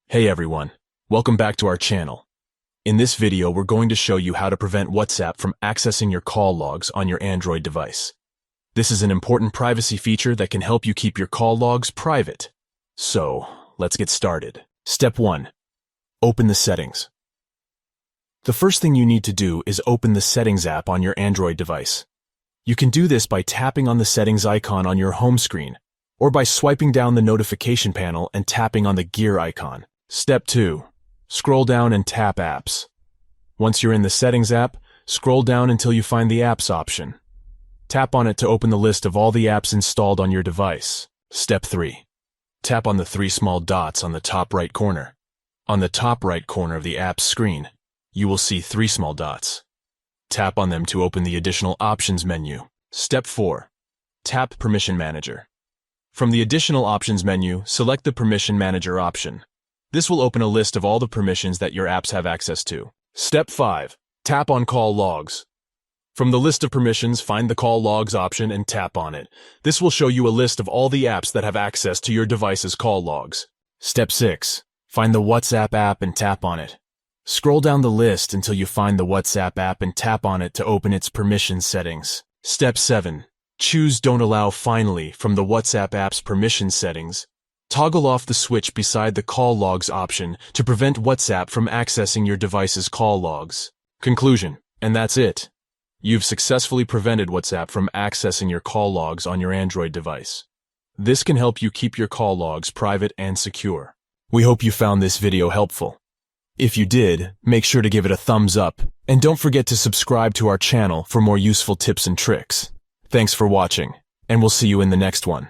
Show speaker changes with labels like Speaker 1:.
Speaker 1: Hey everyone, welcome back to our channel. In this video, we're going to show you how to prevent WhatsApp from accessing your call logs on your Android device. This is an important privacy feature that can help you keep your call logs private. So, let's get started. Step 1. Open the settings. The first thing you need to do is open the Settings app on your Android device. You can do this by tapping on the settings icon on your home screen, or by swiping down the notification panel and tapping on the gear icon. Step 2. Scroll down and tap Apps. Once you're in the Settings app, scroll down until you find the Apps option. Tap on it to open the list of all the apps installed on your device. Step 3. Tap on the 3 small dots on the top right corner. On the top right corner of the Apps screen, you will see 3 small dots. Tap on them to open the Additional Options menu. Step 4. Tap Permission Manager. From the Additional Options menu, select the Permission Manager option. This will open a list of all the permissions that your apps have access to. Step 5. Tap on Call Logs. From the list of permissions, find the Call Logs option and tap on it. This will show you a list of all the apps that have access to your device's call logs. Step 6. Find the WhatsApp app and tap on it. Scroll down the list until you find the WhatsApp app and tap on it to open its permission settings. Step 7. Choose Don't Allow Finally from the WhatsApp app's permission settings. Toggle off the switch beside the Call Logs option to prevent WhatsApp from accessing your device's call logs. Conclusion, and that's it. You've successfully prevented WhatsApp from accessing your call logs on your Android device. This can help you keep your call logs private and secure. We hope you found this video helpful. If you did, make sure to give it a thumbs up, and don't forget to subscribe to our channel for more useful tips and tricks. Thanks for watching, and we'll see you in the next one.